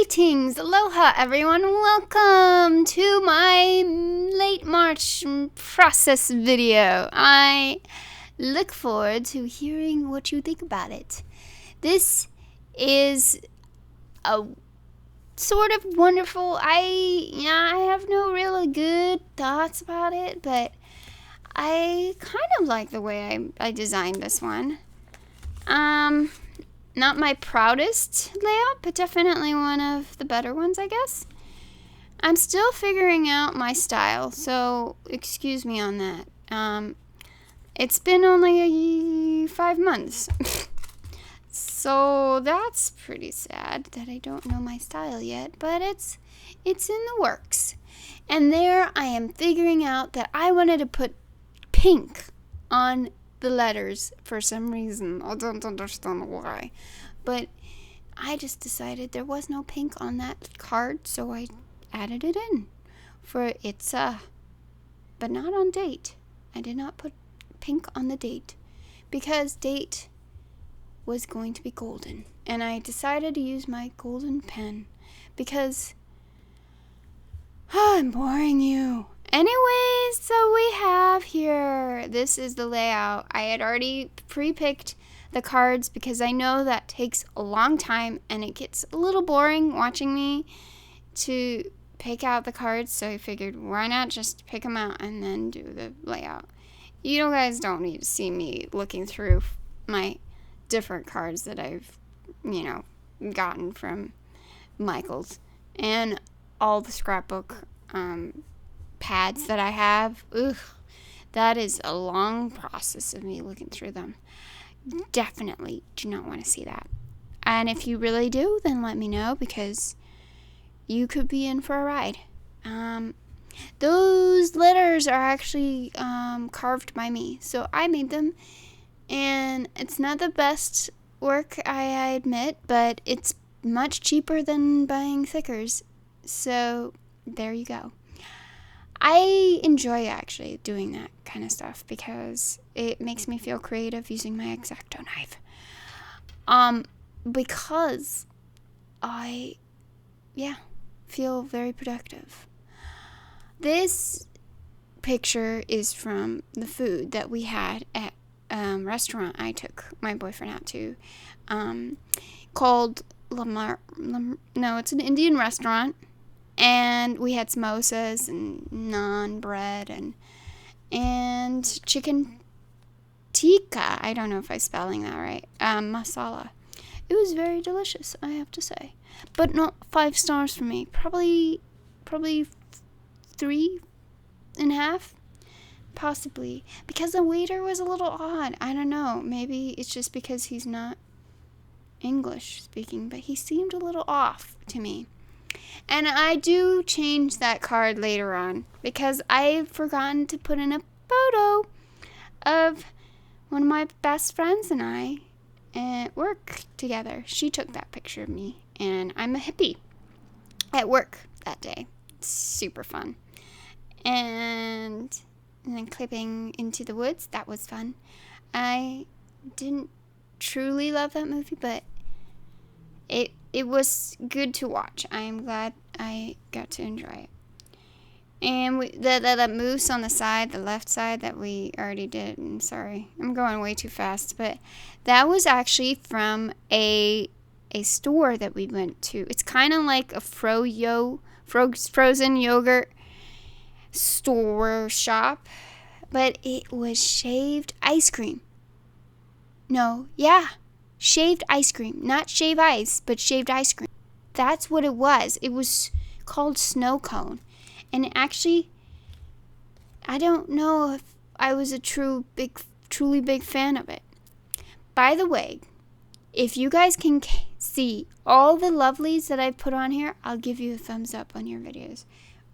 Greetings, aloha everyone, welcome to my late March process video. I look forward to hearing what you think about it. This is a sort of wonderful, I have no really good thoughts about it, but I kind of like the way I designed this one. Not my proudest layout, but definitely one of the better ones, I guess. I'm still figuring out my style, so excuse me on that. It's been only 5 months. So that's pretty sad that I don't know my style yet, but it's in the works. And there I am figuring out that I wanted to put pink on the letters for some reason. I don't understand why, but I just decided there was no pink on that card, so I added it in for Itza, but not on date. I did not put pink on the date because date was going to be golden, and I decided to use my golden pen because I'm boring you. Anyways, so we have here, this is the layout. I had already pre-picked the cards because I know that takes a long time and it gets a little boring watching me to pick out the cards, so I figured why not just pick them out and then do the layout. You guys don't need to see me looking through my different cards that I've, gotten from Michaels and all the scrapbook pads that I have. That is a long process of me looking through them. Definitely do not want to see that. And if you really do, then let me know because you could be in for a ride. Those letters are actually carved by me, so I made them, and it's not the best work, I admit, but it's much cheaper than buying stickers, so there you go. I enjoy actually doing that kind of stuff because it makes me feel creative using my X-Acto knife. Because I, feel very productive. This picture is from the food that we had at restaurant I took my boyfriend out to, called Lamar. No, it's an Indian restaurant. And we had samosas and naan bread and chicken tikka. I don't know if I'm spelling that right. Masala. It was very delicious, I have to say. But not 5 stars for me. Probably 3.5. Possibly. Because the waiter was a little odd. I don't know. Maybe it's just because he's not English speaking, but he seemed a little off to me. And I do change that card later on because I've forgotten to put in a photo of one of my best friends and I at work together. She took that picture of me, and I'm a hippie at work that day. It's super fun. And then clipping Into the Woods, that was fun. I didn't truly love that movie, but it was good to watch. I am glad I got to enjoy it. And that moose on the side, the left side that we already did, and sorry, I'm going way too fast, but that was actually from a store that we went to. It's kind of like a frozen yogurt store shop, but it was shaved ice cream. Shaved ice cream. Not shave ice, but shaved ice cream. That's what it was. It was called Snow Cone. And actually, I don't know if I was a truly big fan of it. By the way, if you guys can see all the lovelies that I put on here, I'll give you a thumbs up on your videos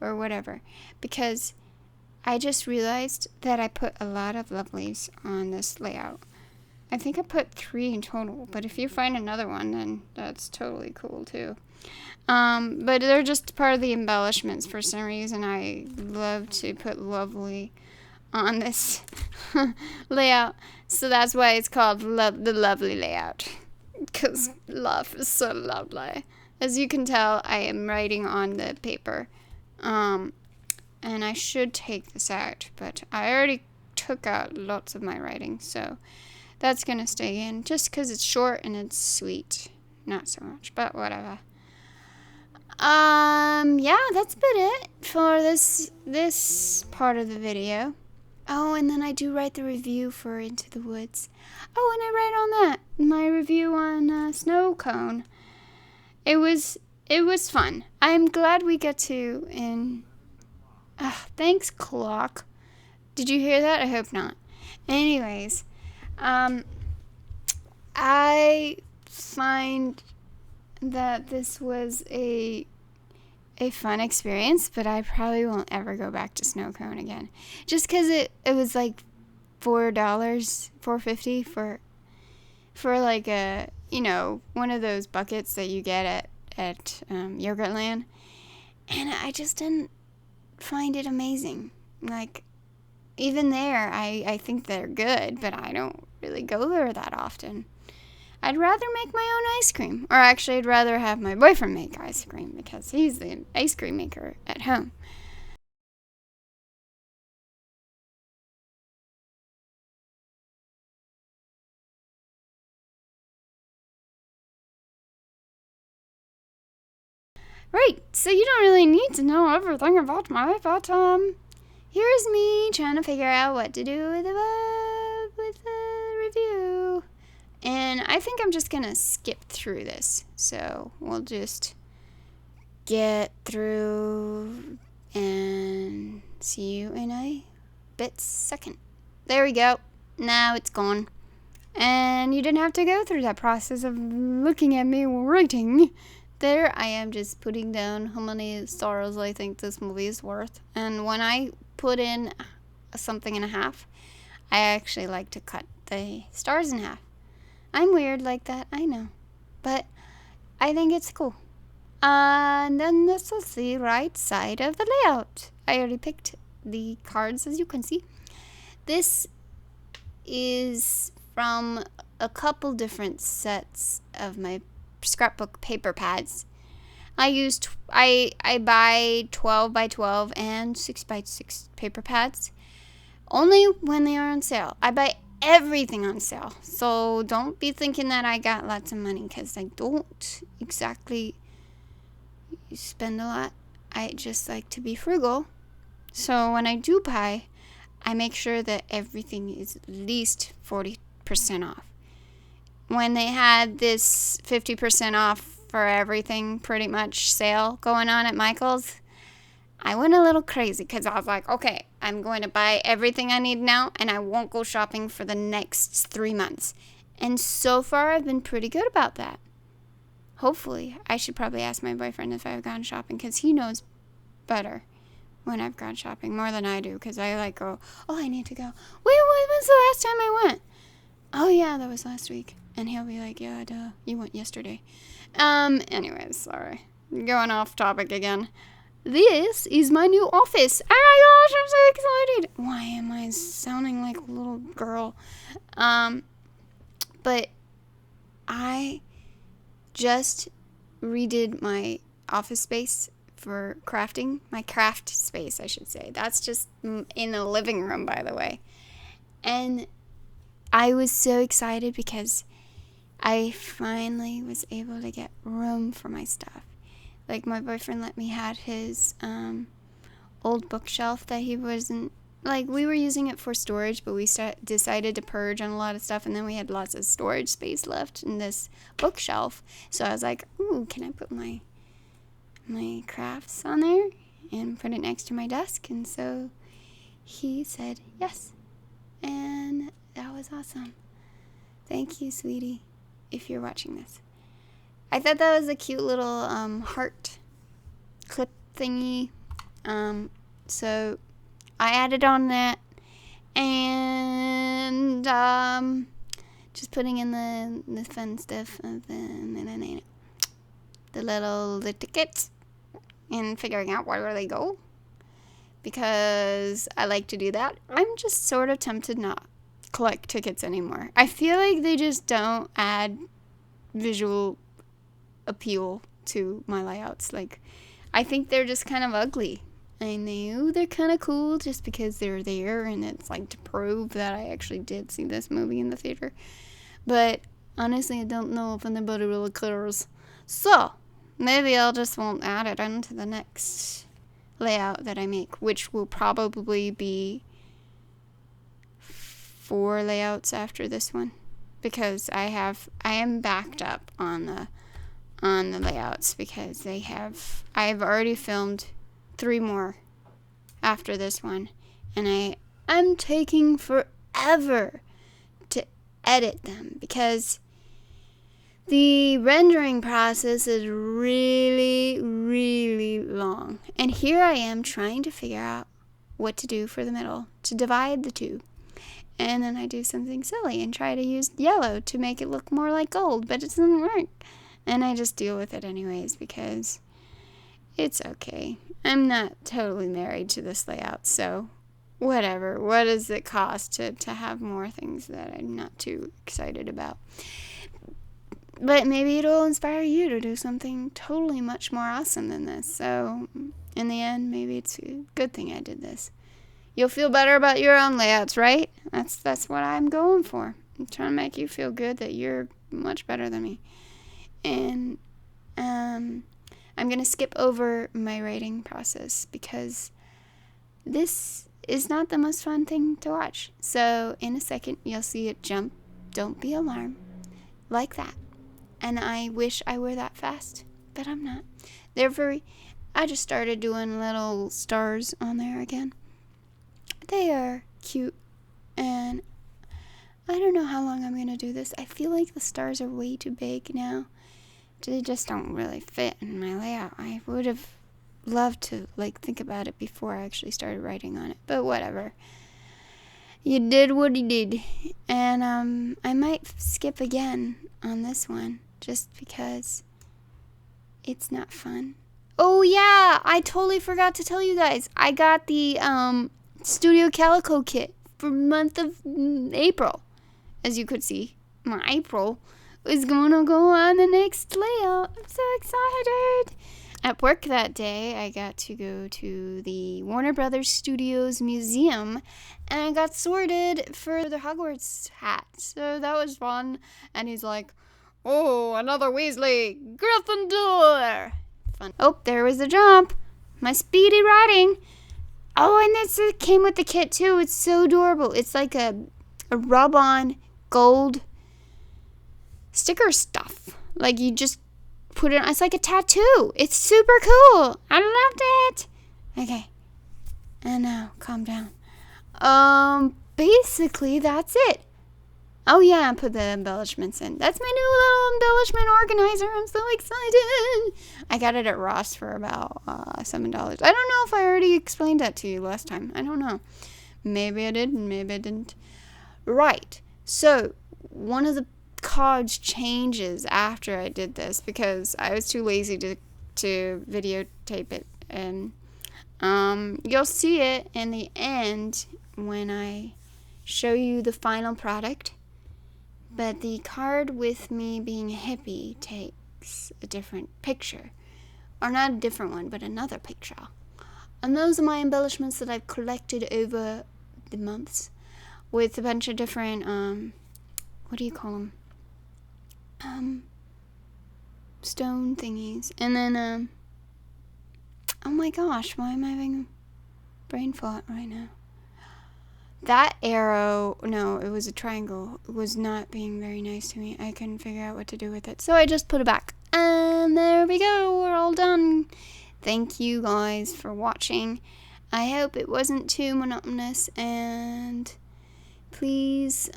or whatever. Because I just realized that I put a lot of lovelies on this layout. I think I put 3 in total, but if you find another one, then that's totally cool too. But they're just part of the embellishments. For some reason, I love to put lovely on this layout, so that's why it's called the lovely layout, because love is so lovely. As you can tell, I am writing on the paper. And I should take this out, but I already took out lots of my writing, so that's gonna stay in just because it's short and it's sweet. Not so much, but whatever. Yeah, that's about it for this part of the video. Oh, and then I do write the review for Into the Woods. Oh, and I write on that, my review on Snow Cone. It was fun. I'm glad we got to, and thanks, clock. Did you hear that? I hope not. Anyways, I find that this was a fun experience, but I probably won't ever go back to Snow Cone again. Just because it was like $4, $4.50 for like a, one of those buckets that you get at Yogurtland. And I just didn't find it amazing. Like, even there, I think they're good, but I don't really go there that often. I'd rather make my own ice cream. Or actually, I'd rather have my boyfriend make ice cream because he's the ice cream maker at home. Right, so you don't really need to know everything about my, but here's me trying to figure out what to do with the review. And I think I'm just gonna skip through this. So we'll just get through and see you in a bit second. There we go. Now it's gone. And you didn't have to go through that process of looking at me writing. There I am just putting down how many stars I think this movie is worth. And when I put in something and a half, I actually like to cut the stars in half. I'm weird like that, I know. But I think it's cool. And then this is the right side of the layout. I already picked the cards, as you can see. This is from a couple different sets of my scrapbook paper pads. I buy 12 by 12 and 6 by 6 paper pads only when they are on sale. I buy everything on sale, so don't be thinking that I got lots of money, because I don't exactly spend a lot. I just like to be frugal, so when I do buy, I make sure that everything is at least 40% off. When they had this 50% off for everything pretty much sale going on at Michael's, I went a little crazy because I was like, okay, I'm going to buy everything I need now and I won't go shopping for the next 3 months. And so far, I've been pretty good about that. Hopefully, I should probably ask my boyfriend if I've gone shopping, because he knows better when I've gone shopping more than I do, because I like go, oh, I need to go. Wait, when was the last time I went? Oh, yeah, that was last week. And he'll be like, yeah, duh, you went yesterday. Anyways, sorry. Going off topic again. This is my new office. Oh my gosh, I'm so excited. Why am I sounding like a little girl? But I just redid my office space for crafting. My craft space, I should say. That's just in the living room, by the way. And I was so excited because I finally was able to get room for my stuff. Like, my boyfriend let me have his old bookshelf that he wasn't, like, we were using it for storage, but we decided to purge on a lot of stuff, and then we had lots of storage space left in this bookshelf. So I was like, ooh, can I put my crafts on there and put it next to my desk? And so he said yes, and that was awesome. Thank you, sweetie, if you're watching this. I thought that was a cute little heart clip thingy. So I added on that, and just putting in the fun stuff of the tickets and figuring out where they go, because I like to do that. I'm just sort of tempted not collect tickets anymore. I feel like they just don't add visual appeal to my layouts. Like, I think they're just kind of ugly. I know they're kind of cool just because they're there, and it's like to prove that I actually did see this movie in the theater. But honestly, I don't know if anybody really cares. So, maybe I'll just won't add it onto the next layout that I make, which will probably be 4 layouts after this one, because I am backed up on the layouts, because I've already filmed 3 more after this one, and I'm taking forever to edit them because the rendering process is really, really long. And here I am trying to figure out what to do for the middle, to divide the two. And then I do something silly and try to use yellow to make it look more like gold, but it doesn't work. And I just deal with it anyways because it's okay. I'm not totally married to this layout, so whatever. What does it cost to have more things that I'm not too excited about? But maybe it'll inspire you to do something totally much more awesome than this. So in the end, maybe it's a good thing I did this. You'll feel better about your own layouts, right? That's what I'm going for. I'm trying to make you feel good that you're much better than me. And I'm going to skip over my writing process because this is not the most fun thing to watch. So in a second, you'll see it jump. Don't be alarmed. Like that. And I wish I were that fast, but I'm not. I just started doing little stars on there again. They are cute, and I don't know how long I'm going to do this. I feel like the stars are way too big now. They just don't really fit in my layout. I would have loved to think about it before I actually started writing on it, but whatever. You did what you did, and I might skip again on this one just because it's not fun. Oh yeah, I totally forgot to tell you guys. I got the Studio Calico kit for the month of April. As you could see, my April is going to go on the next layout. I'm so excited. At work that day, I got to go to the Warner Brothers Studios Museum, and I got sorted for the Hogwarts hat. So that was fun. And he's like, "Oh, another Weasley, Gryffindor." Fun. Oh, there was the jump. My speedy riding. Oh, and this came with the kit too. It's so adorable. It's like a rub-on gold sticker stuff. Like you just put it on. It's like a tattoo. It's super cool. I loved it. Okay. And now, calm down. Basically, that's it. Oh, yeah, I put the embellishments in. That's my new little embellishment organizer. I'm so excited. I got it at Ross for about $7. I don't know if I already explained that to you last time. I don't know. Maybe I did, maybe I didn't. Right. So, one of the cards changes after I did this because I was too lazy to videotape it. And you'll see it in the end when I show you the final product. But the card with me being a hippie takes a different picture. Or not a different one, but another picture. And those are my embellishments that I've collected over the months with a bunch of different, what do you call them? Stone thingies. And then, oh my gosh, why am I having a brain fart right now? That arrow, no, it was a triangle, was not being very nice to me. I couldn't figure out what to do with it. So I just put it back. And there we go. We're all done. Thank you guys for watching. I hope it wasn't too monotonous. And please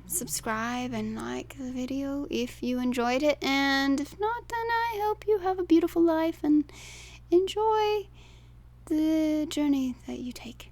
subscribe and like the video if you enjoyed it. And if not, then I hope you have a beautiful life and enjoy the journey that you take.